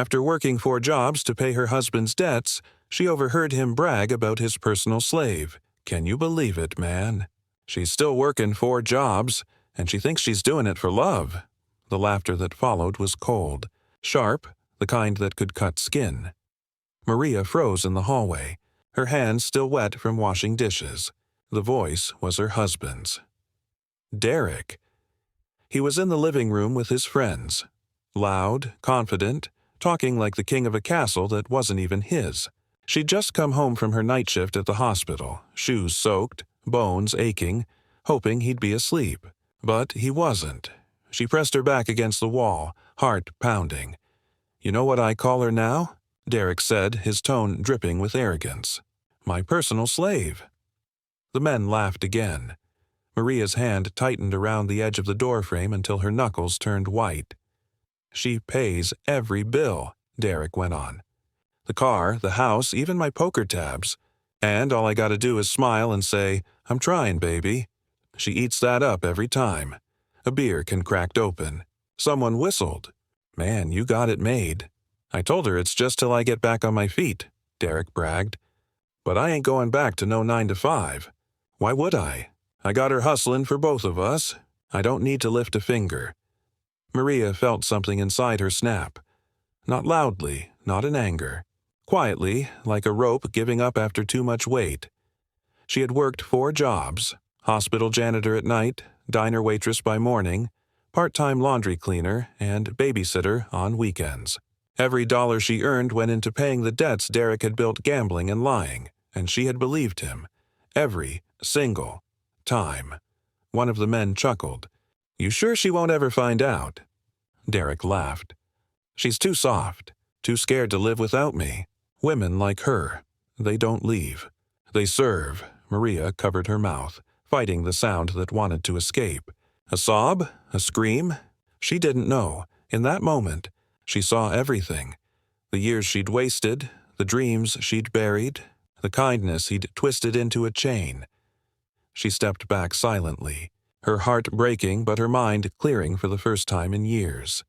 After working 4 jobs to pay her husband's debts, she overheard him brag about his personal slave. Can you believe it, man? She's still working 4 jobs, and she thinks she's doing it for love. The laughter that followed was cold, sharp, the kind that could cut skin. Maria froze in the hallway, her hands still wet from washing dishes. The voice was her husband's. Derek. He was in the living room with his friends. Loud, confident, talking like the king of a castle that wasn't even his. She'd just come home from her night shift at the hospital, shoes soaked, bones aching, hoping he'd be asleep. But he wasn't. She pressed her back against the wall, heart pounding. "You know what I call her now?" Derek said, his tone dripping with arrogance. "My personal slave." The men laughed again. Maria's hand tightened around the edge of the doorframe until her knuckles turned white. "She pays every bill," Derek went on. "The car, the house, even my poker tabs. And all I gotta do is smile and say, 'I'm trying, baby.' She eats that up every time. A beer can cracked open. Someone whistled. Man, you got it made. I told her it's just till I get back on my feet," Derek bragged. "But I ain't going back to no 9 to 5. Why would I? I got her hustling for both of us. I don't need to lift a finger." Maria felt something inside her snap. Not loudly, not in anger. Quietly, like a rope giving up after too much weight. She had worked 4 jobs, hospital janitor at night, diner waitress by morning, part-time laundry cleaner, and babysitter on weekends. Every dollar she earned went into paying the debts Derek had built gambling and lying, and she had believed him. Every single time. One of the men chuckled. "You sure she won't ever find out?" Derek laughed. "She's too soft, too scared to live without me. Women like her, they don't leave. They serve." Maria covered her mouth, fighting the sound that wanted to escape. A sob? A scream? She didn't know. In that moment, she saw everything. The years she'd wasted, the dreams she'd buried, the kindness he'd twisted into a chain. She stepped back silently, her heart breaking but her mind clearing for the first time in years.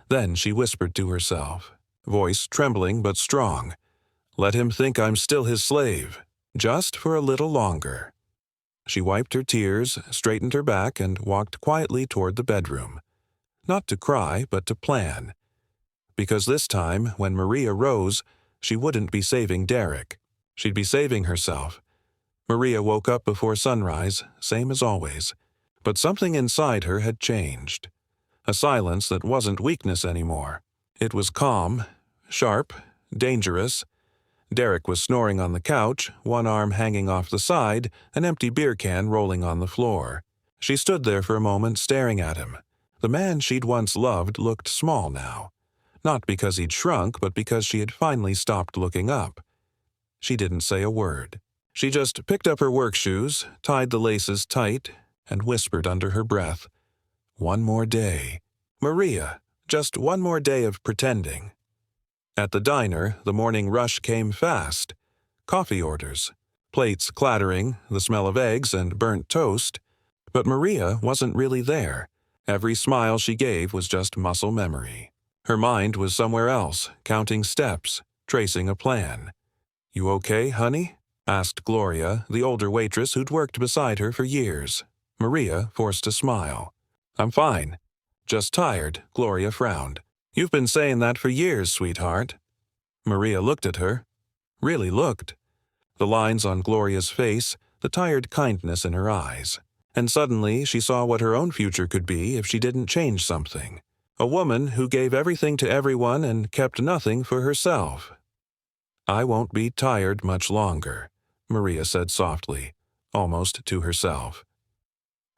Then she whispered to herself, voice trembling but strong, "Let him think I'm still his slave, just for a little longer." She wiped her tears, straightened her back, and walked quietly toward the bedroom. Not to cry, but to plan. Because this time, when Maria rose, she wouldn't be saving Derek. She'd be saving herself. Maria woke up before sunrise, same as always. But something inside her had changed. A silence that wasn't weakness anymore. It was calm, sharp, dangerous. Derek was snoring on the couch, one arm hanging off the side, an empty beer can rolling on the floor. She stood there for a moment staring at him. The man she'd once loved looked small now. Not because he'd shrunk, but because she had finally stopped looking up. She didn't say a word. She just picked up her work shoes, tied the laces tight, and whispered under her breath, "One more day. Maria, just one more day of pretending." At the diner, the morning rush came fast. Coffee orders, plates clattering, the smell of eggs and burnt toast. But Maria wasn't really there. Every smile she gave was just muscle memory. Her mind was somewhere else, counting steps, tracing a plan. "You okay, honey?" asked Gloria, the older waitress who'd worked beside her for years. Maria forced a smile. "I'm fine. Just tired," Gloria frowned. "You've been saying that for years, sweetheart." Maria looked at her. Really looked. The lines on Gloria's face, the tired kindness in her eyes. And suddenly she saw what her own future could be if she didn't change something. A woman who gave everything to everyone and kept nothing for herself. "I won't be tired much longer," Maria said softly, almost to herself.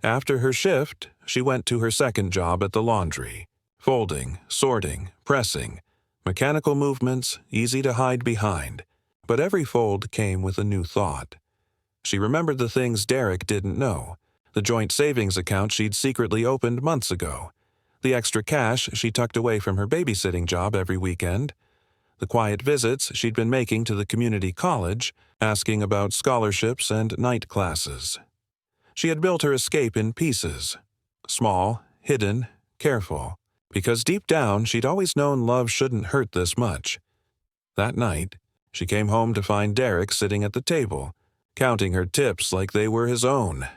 After her shift, she went to her second job at the laundry. Folding, sorting, pressing. Mechanical movements, easy to hide behind. But every fold came with a new thought. She remembered the things Derek didn't know. The joint savings account she'd secretly opened months ago. The extra cash she tucked away from her babysitting job every weekend. The quiet visits she'd been making to the community college, asking about scholarships and night classes. She had built her escape in pieces. Small, hidden, careful. because deep down she'd always known love shouldn't hurt this much. That night, she came home to find Derek sitting at the table, counting her tips like they were his own.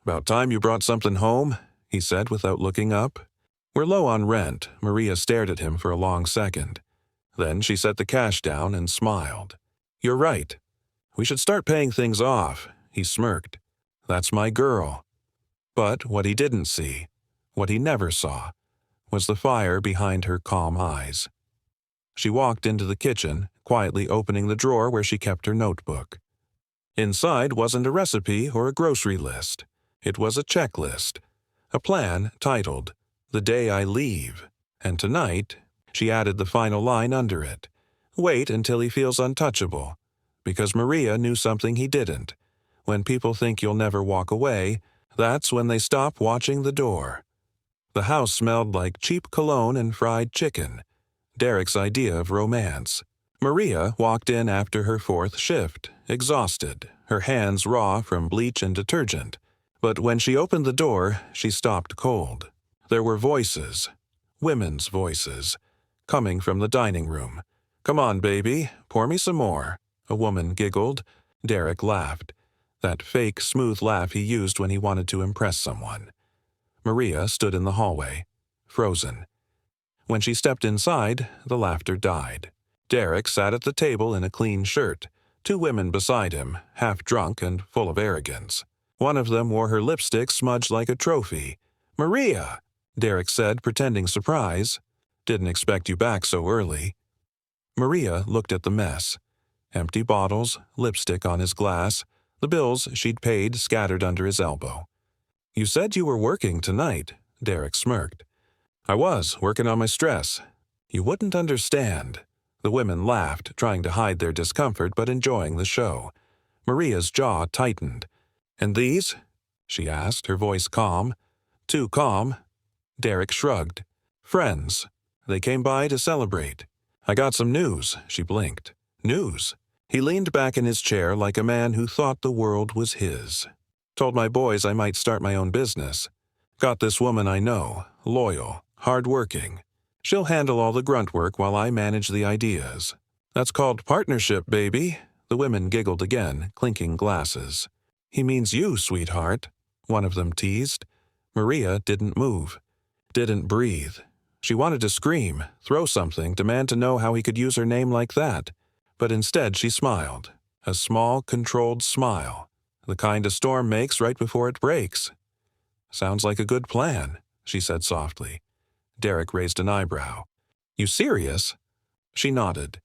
"About time you brought something home," he said without looking up. "We're low on rent." Maria stared at him for a long second. Then she set the cash down and smiled. "You're right. We should start paying things off," he smirked. "That's my girl." But what he didn't see, what he never saw, was the fire behind her calm eyes. She walked into the kitchen, quietly opening the drawer where she kept her notebook. Inside wasn't a recipe or a grocery list. It was a checklist, a plan titled, "The Day I Leave," and tonight she added the final line under it, "Wait until he feels untouchable," because Maria knew something he didn't. When people think you'll never walk away, that's when they stop watching the door. The house smelled like cheap cologne and fried chicken, Derek's idea of romance. Maria walked in after her 4th shift, exhausted, her hands raw from bleach and detergent. But when she opened the door, she stopped cold. There were voices, women's voices, coming from the dining room. "Come on, baby, pour me some more," a woman giggled. Derek laughed, that fake, smooth laugh he used when he wanted to impress someone. Maria stood in the hallway, frozen. When she stepped inside, the laughter died. Derek sat at the table in a clean shirt, 2 women beside him, half drunk and full of arrogance. One of them wore her lipstick smudged like a trophy. "Maria!" Derek said, pretending surprise. "Didn't expect you back so early." Maria looked at the mess. Empty bottles, lipstick on his glass, the bills she'd paid scattered under his elbow. "You said you were working tonight," Derek smirked. "I was, working on my stress. You wouldn't understand." The women laughed, trying to hide their discomfort but enjoying the show. Maria's jaw tightened. "And these?" she asked, her voice calm. Too calm. Derek shrugged. "Friends. They came by to celebrate." "I got some news," she blinked. "News?" He leaned back in his chair like a man who thought the world was his. "Told my boys I might start my own business. Got this woman I know, loyal, hard-working. She'll handle all the grunt work while I manage the ideas. That's called partnership, baby." The women giggled again, clinking glasses. "He means you, sweetheart," one of them teased. Maria didn't move, didn't breathe. She wanted to scream, throw something, demand to know how he could use her name like that. But instead she smiled, a small, controlled smile, the kind a storm makes right before it breaks. "Sounds like a good plan," she said softly. Derek raised an eyebrow. "You serious?" She nodded.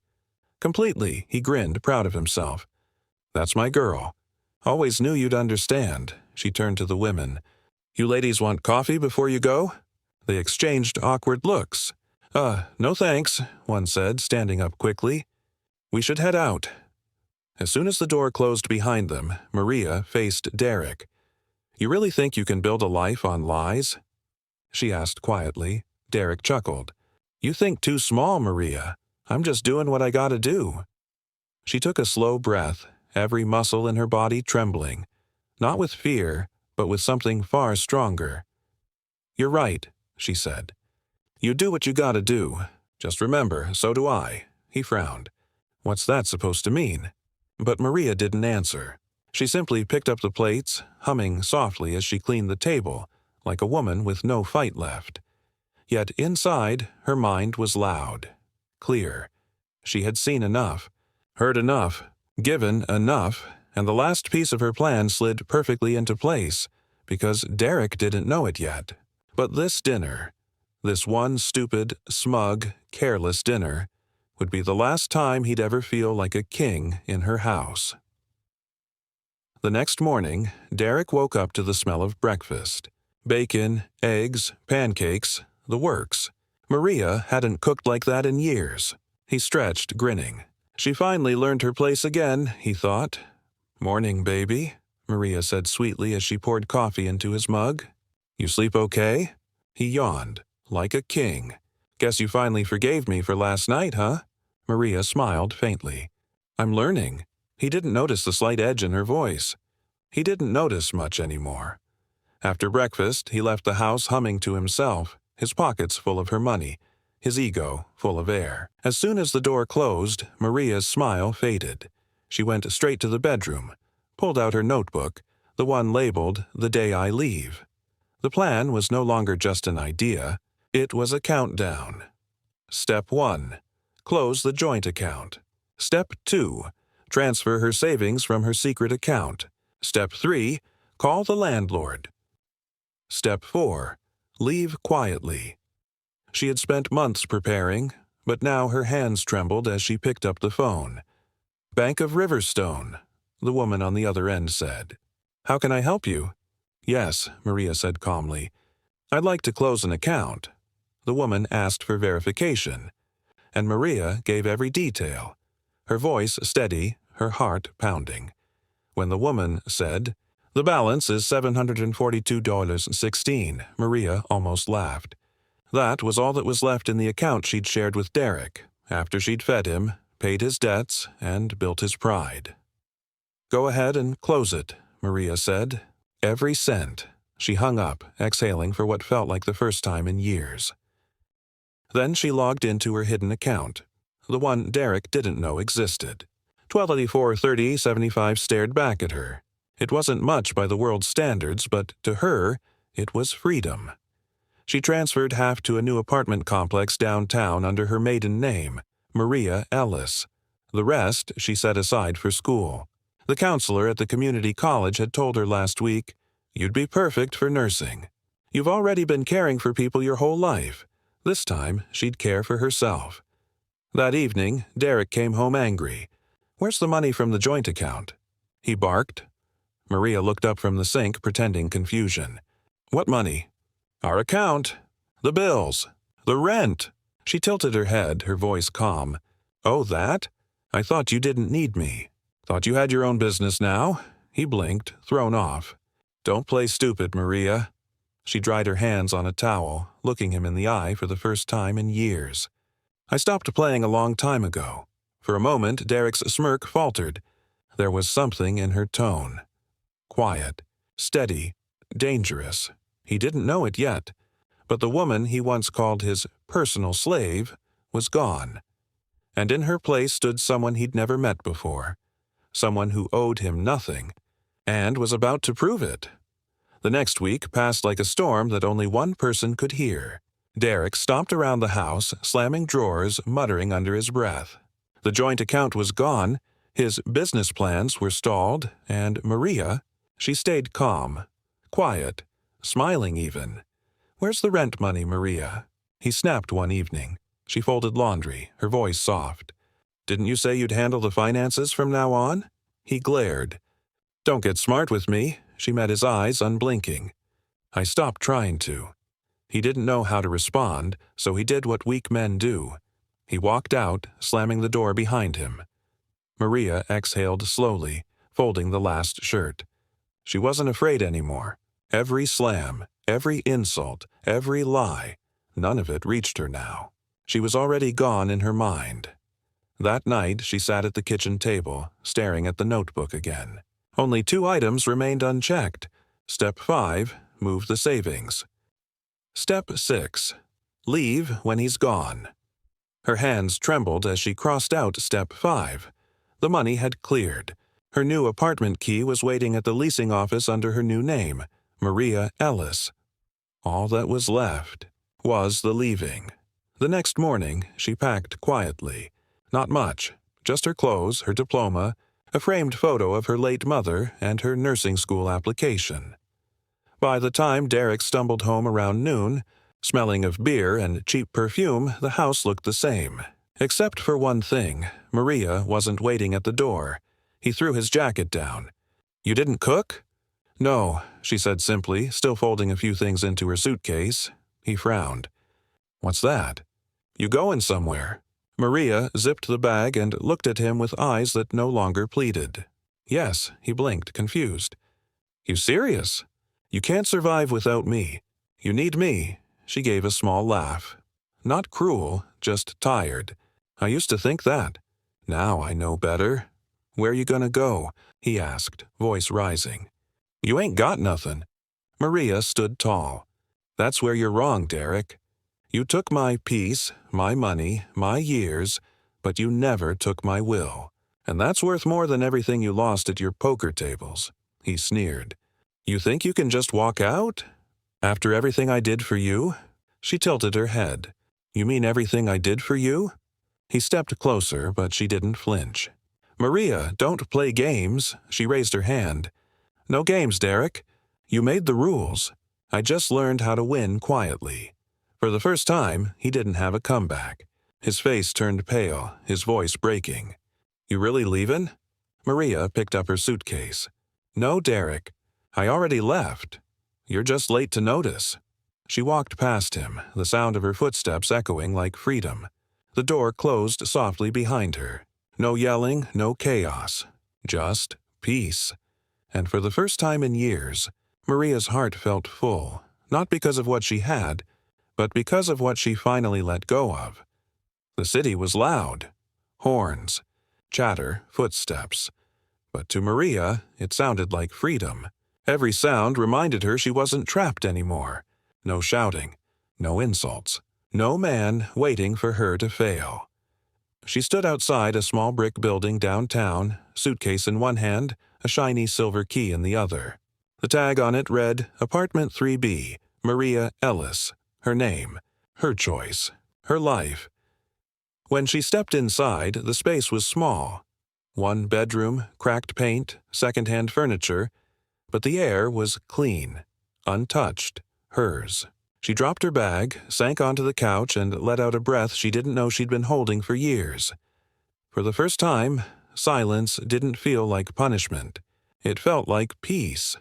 "Completely," he grinned, proud of himself. "That's my girl. Always knew you'd understand." She turned to the women. "You ladies want coffee before you go?" They exchanged awkward looks. No thanks," one said, standing up quickly. "We should head out." As soon as the door closed behind them, Maria faced Derek. "You really think you can build a life on lies?" she asked quietly. Derek chuckled. "You think too small, Maria. I'm just doing what I gotta do." She took a slow breath, every muscle in her body trembling, not with fear, but with something far stronger. "You're right," she said. "You do what you gotta do. Just remember, so do I." He frowned. "What's that supposed to mean?" But Maria didn't answer. She simply picked up the plates, humming softly as she cleaned the table, like a woman with no fight left. Yet inside, her mind was loud, clear. She had seen enough, heard enough, given enough, and the last piece of her plan slid perfectly into place, because Derek didn't know it yet. But this dinner, this one stupid, smug, careless dinner, would be the last time he'd ever feel like a king in her house. The next morning, Derek woke up to the smell of breakfast. Bacon, eggs, pancakes, the works. Maria hadn't cooked like that in years. He stretched, grinning. She finally learned her place again, he thought. "Morning, baby," Maria said sweetly as she poured coffee into his mug. "You sleep okay?" He yawned, like a king. "Guess you finally forgave me for last night, huh?" Maria smiled faintly. "I'm learning." He didn't notice the slight edge in her voice. He didn't notice much anymore. After breakfast, he left the house humming to himself, his pockets full of her money, his ego full of air. As soon as the door closed, Maria's smile faded. She went straight to the bedroom, pulled out her notebook, the one labeled "The Day I Leave." The plan was no longer just an idea, it was a countdown. Step 1. Close the joint account. Step 2. Transfer her savings from her secret account. Step 3. Call the landlord. Step 4. Leave quietly. She had spent months preparing, but now her hands trembled as she picked up the phone. "Bank of Riverstone," the woman on the other end said. "How can I help you?" "Yes," Maria said calmly. "I'd like to close an account." The woman asked for verification, and Maria gave every detail, her voice steady, her heart pounding. When the woman said, "The balance is $742.16, Maria almost laughed. That was all that was left in the account she'd shared with Derek, after she'd fed him, paid his debts, and built his pride. "Go ahead and close it," Maria said. "Every cent." She hung up, exhaling for what felt like the first time in years. Then she logged into her hidden account, the one Derek didn't know existed. 1284.30.75 stared back at her. It wasn't much by the world's standards, but to her, it was freedom. She transferred half to a new apartment complex downtown under her maiden name, Maria Ellis. The rest she set aside for school. The counselor at the community college had told her last week, "You'd be perfect for nursing. You've already been caring for people your whole life. This time, she'd care for herself." That evening, Derek came home angry. "Where's the money from the joint account?" he barked. Maria looked up from the sink, pretending confusion. "What money?" "Our account. The bills. The rent." She tilted her head, her voice calm. "Oh, that? I thought you didn't need me. Thought you had your own business now?" He blinked, thrown off. "Don't play stupid, Maria." She dried her hands on a towel, looking him in the eye for the first time in years. "I stopped playing a long time ago." For a moment, Derek's smirk faltered. There was something in her tone. Quiet, steady, dangerous. He didn't know it yet, but the woman he once called his personal slave was gone. And in her place stood someone he'd never met before, someone who owed him nothing, and was about to prove it. The next week passed like a storm that only one person could hear. Derek stomped around the house, slamming drawers, muttering under his breath. The joint account was gone, his business plans were stalled, and Maria, she stayed calm, quiet, smiling even. "Where's the rent money, Maria?" He snapped one evening. She folded laundry, her voice soft. "Didn't you say you'd handle the finances from now on?" He glared. "Don't get smart with me." She met his eyes, unblinking. "I stopped trying to." He didn't know how to respond, so he did what weak men do. He walked out, slamming the door behind him. Maria exhaled slowly, folding the last shirt. She wasn't afraid anymore. Every slam, every insult, every lie, none of it reached her now. She was already gone in her mind. That night she sat at the kitchen table, staring at the notebook again. Only 2 items remained unchecked. Step 5, move the savings. Step 6, leave when he's gone. Her hands trembled as she crossed out Step 5. The money had cleared. Her new apartment key was waiting at the leasing office under her new name, Maria Ellis. All that was left was the leaving. The next morning, she packed quietly. Not much, just her clothes, her diploma, a framed photo of her late mother, and her nursing school application. By the time Derek stumbled home around noon, smelling of beer and cheap perfume, the house looked the same. Except for one thing, Maria wasn't waiting at the door. He threw his jacket down. "You didn't cook?" "No," she said simply, still folding a few things into her suitcase. He frowned. "What's that?" "You going somewhere?" Maria zipped the bag and looked at him with eyes that no longer pleaded. "Yes," he blinked, confused. "You serious? You can't survive without me. You need me." She gave a small laugh. Not cruel, just tired. "I used to think that. Now I know better." "Where you gonna go?" he asked, voice rising. "You ain't got nothing." Maria stood tall. "That's where you're wrong, Derek. You took my peace, my money, my years, but you never took my will. And that's worth more than everything you lost at your poker tables." He sneered. "You think you can just walk out? After everything I did for you?" She tilted her head. "You mean everything I did for you?" He stepped closer, but she didn't flinch. "Maria, don't play games." She raised her hand. "No games, Derek. You made the rules. I just learned how to win quietly." For the first time, he didn't have a comeback. His face turned pale, his voice breaking. "You really leavin'?" Maria picked up her suitcase. "No, Derek. I already left. You're just late to notice." She walked past him, the sound of her footsteps echoing like freedom. The door closed softly behind her. No yelling, no chaos. Just peace. And for the first time in years, Maria's heart felt full, not because of what she had, but because of what she finally let go of. The city was loud. Horns, chatter, footsteps. But to Maria, it sounded like freedom. Every sound reminded her she wasn't trapped anymore. No shouting, no insults, no man waiting for her to fail. She stood outside a small brick building downtown, suitcase in one hand, a shiny silver key in the other. The tag on it read, Apartment 3B, Maria Ellis. Her name, her choice, her life. When she stepped inside, the space was small. One bedroom, cracked paint, second-hand furniture, but the air was clean, untouched, hers. She dropped her bag, sank onto the couch, and let out a breath she didn't know she'd been holding for years. For the first time, silence didn't feel like punishment. It felt like peace.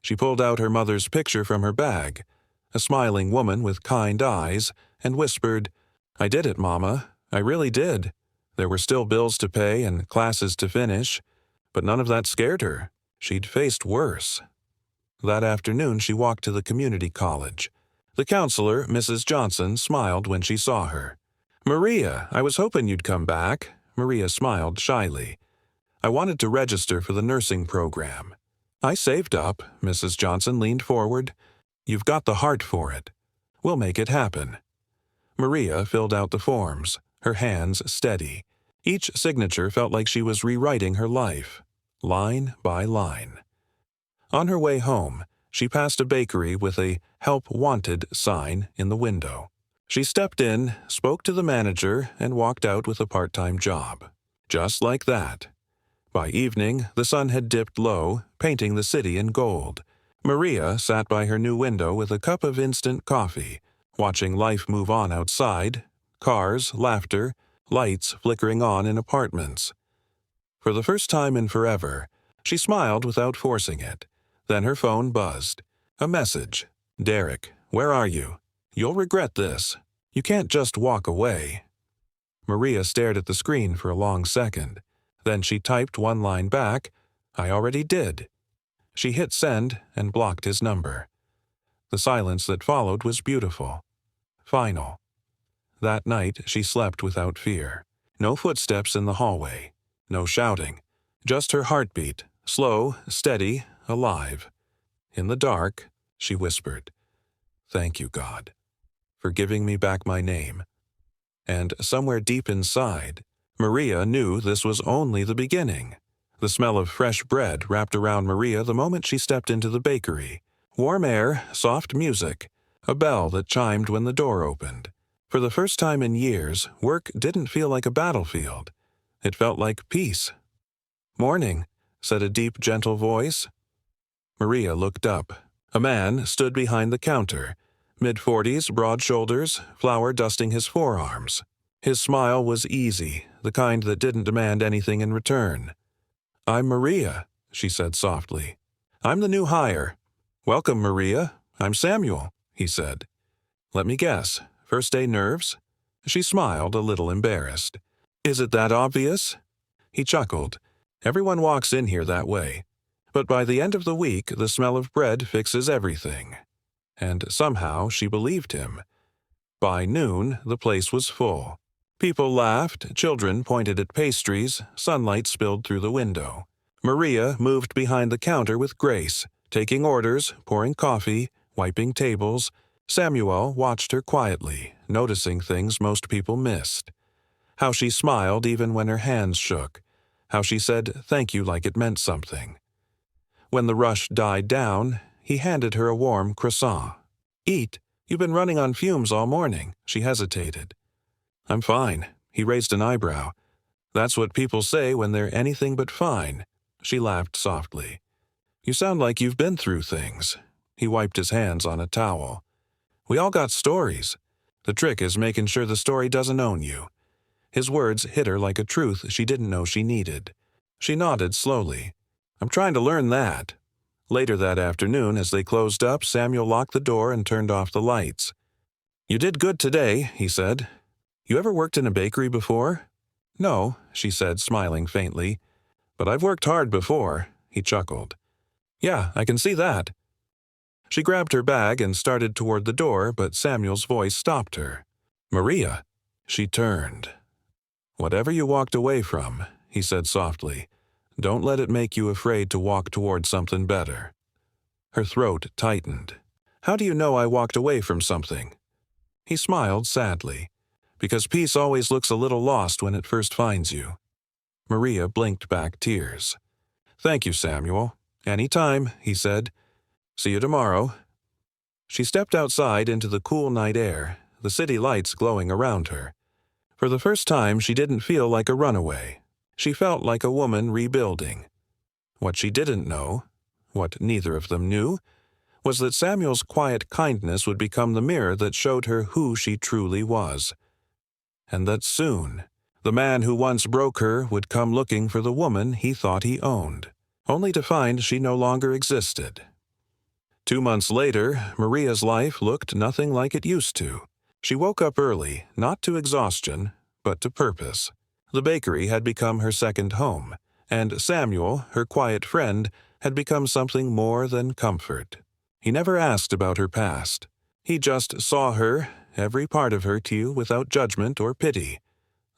She pulled out her mother's picture from her bag, a smiling woman with kind eyes, and whispered, "I did it, Mama. I really did." There were still bills to pay and classes to finish, but none of that scared her. She'd faced worse. That afternoon she walked to the community college. The counselor, Mrs. Johnson, smiled when she saw her. "Maria, I was hoping you'd come back." Maria smiled shyly. "I wanted to register for the nursing program." "I saved up." Mrs. Johnson leaned forward. "You've got the heart for it. We'll make it happen." Maria filled out the forms, her hands steady. Each signature felt like she was rewriting her life, line by line. On her way home, she passed a bakery with a Help Wanted sign in the window. She stepped in, spoke to the manager, and walked out with a part-time job. Just like that. By evening, the sun had dipped low, painting the city in gold. Maria sat by her new window with a cup of instant coffee, watching life move on outside, cars, laughter, lights flickering on in apartments. For the first time in forever, she smiled without forcing it. Then her phone buzzed. A message. "Derek, where are you? You'll regret this. You can't just walk away." Maria stared at the screen for a long second. Then she typed one line back, "I already did." She hit send and blocked his number. The silence that followed was beautiful. Final. That night she slept without fear. No footsteps in the hallway. No shouting. Just her heartbeat, slow, steady, alive. In the dark, she whispered, "Thank you, God, for giving me back my name." And somewhere deep inside, Maria knew this was only the beginning. The smell of fresh bread wrapped around Maria the moment she stepped into the bakery. Warm air, soft music, a bell that chimed when the door opened. For the first time in years, work didn't feel like a battlefield. It felt like peace. "Morning," said a deep, gentle voice. Maria looked up. A man stood behind the counter, mid-40s, broad shoulders, flour dusting his forearms. His smile was easy, the kind that didn't demand anything in return. "I'm Maria," she said softly. "I'm the new hire." "Welcome, Maria. I'm Samuel," he said. "Let me guess, first day nerves?" She smiled, a little embarrassed. "Is it that obvious?" He chuckled. "Everyone walks in here that way. But by the end of the week, the smell of bread fixes everything." And somehow she believed him. By noon, the place was full. People laughed, children pointed at pastries, sunlight spilled through the window. Maria moved behind the counter with grace, taking orders, pouring coffee, wiping tables. Samuel watched her quietly, noticing things most people missed. How she smiled even when her hands shook. How she said thank you like it meant something. When the rush died down, he handed her a warm croissant. Eat. You've been running on fumes all morning. She hesitated. I'm fine. He raised an eyebrow. That's what people say when they're anything but fine. She laughed softly. You sound like you've been through things. He wiped his hands on a towel. We all got stories. The trick is making sure the story doesn't own you. His words hit her like a truth she didn't know she needed. She nodded slowly. I'm trying to learn that. Later that afternoon, as they closed up, Samuel locked the door and turned off the lights. You did good today, he said. You ever worked in a bakery before? No, she said, smiling faintly. But I've worked hard before, he chuckled. Yeah, I can see that. She grabbed her bag and started toward the door, but Samuel's voice stopped her. Maria. She turned. Whatever you walked away from, he said softly, don't let it make you afraid to walk toward something better. Her throat tightened. How do you know I walked away from something? He smiled sadly. Because peace always looks a little lost when it first finds you. Maria blinked back tears. Thank you, Samuel. Any time, he said. See you tomorrow. She stepped outside into the cool night air, the city lights glowing around her. For the first time, she didn't feel like a runaway. She felt like a woman rebuilding. What she didn't know, what neither of them knew, was that Samuel's quiet kindness would become the mirror that showed her who she truly was. And that soon, the man who once broke her would come looking for the woman he thought he owned, only to find she no longer existed. 2 months later, Maria's life looked nothing like it used to. She woke up early, not to exhaustion, but to purpose. The bakery had become her second home, and Samuel, her quiet friend, had become something more than comfort. He never asked about her past. He just saw her, every part of her too, without judgment or pity.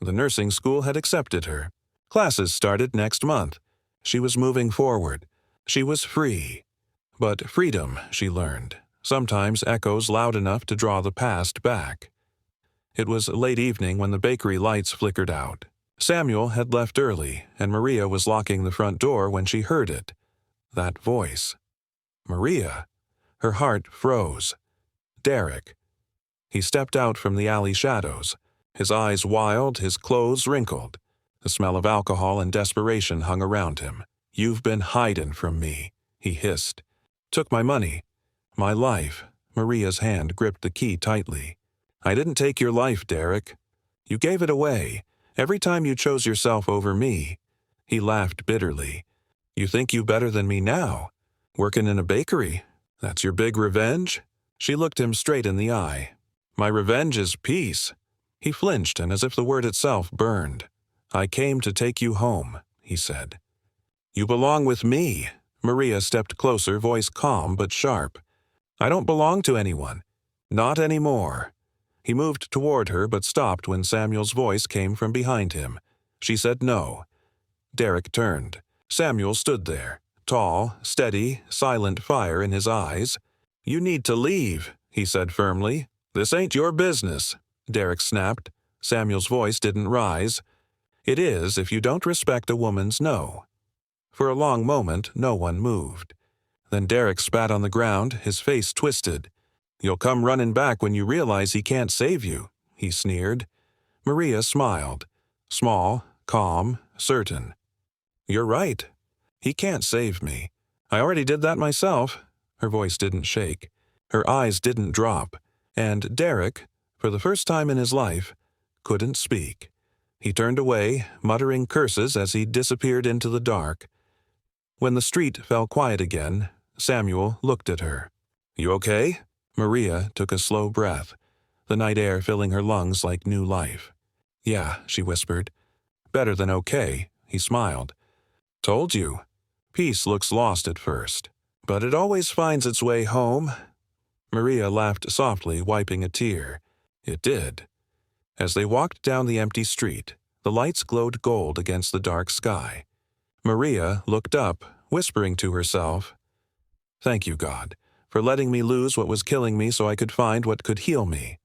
The nursing school had accepted her. Classes started next month. She was moving forward. She was free. But freedom, she learned, sometimes echoes loud enough to draw the past back. It was late evening when the bakery lights flickered out. Samuel had left early, and Maria was locking the front door when she heard it. That voice. Maria. Her heart froze. Derek. He stepped out from the alley shadows, his eyes wild, his clothes wrinkled. The smell of alcohol and desperation hung around him. You've been hiding from me, he hissed. Took my money. My life. Maria's hand gripped the key tightly. I didn't take your life, Derek. You gave it away, every time you chose yourself over me. He laughed bitterly. You think you better than me now? Working in a bakery? That's your big revenge? She looked him straight in the eye. My revenge is peace. He flinched, and as if the word itself burned. I came to take you home, he said. You belong with me. Maria stepped closer, voice calm but sharp. I don't belong to anyone. Not anymore. He moved toward her but stopped when Samuel's voice came from behind him. She said no. Derek turned. Samuel stood there, tall, steady, silent fire in his eyes. You need to leave, he said firmly. This ain't your business, Derek snapped. Samuel's voice didn't rise. It is if you don't respect a woman's no. For a long moment, no one moved. Then Derek spat on the ground, his face twisted. You'll come running back when you realize he can't save you, he sneered. Maria smiled. Small, calm, certain. You're right. He can't save me. I already did that myself. Her voice didn't shake. Her eyes didn't drop. And Derek, for the first time in his life, couldn't speak. He turned away, muttering curses as he disappeared into the dark. When the street fell quiet again, Samuel looked at her. You okay? Maria took a slow breath, the night air filling her lungs like new life. Yeah, she whispered. Better than okay, he smiled. Told you. Peace looks lost at first, but it always finds its way home. Maria laughed softly, wiping a tear. It did. As they walked down the empty street, the lights glowed gold against the dark sky. Maria looked up, whispering to herself, Thank you, God, for letting me lose what was killing me so I could find what could heal me.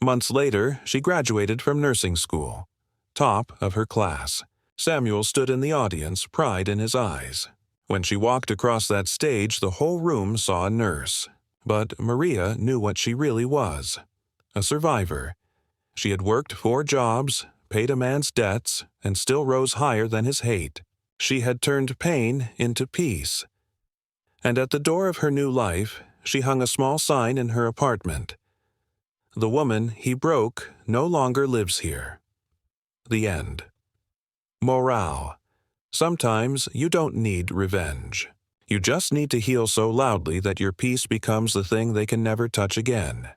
Months later, she graduated from nursing school. Top of her class. Samuel stood in the audience, pride in his eyes. When she walked across that stage, the whole room saw a nurse. But Maria knew what she really was. A survivor. She had worked 4 jobs, paid a man's debts, and still rose higher than his hate. She had turned pain into peace. And at the door of her new life, she hung a small sign in her apartment. The woman he broke no longer lives here. The end. Morale. Sometimes you don't need revenge. You just need to heal so loudly that your peace becomes the thing they can never touch again.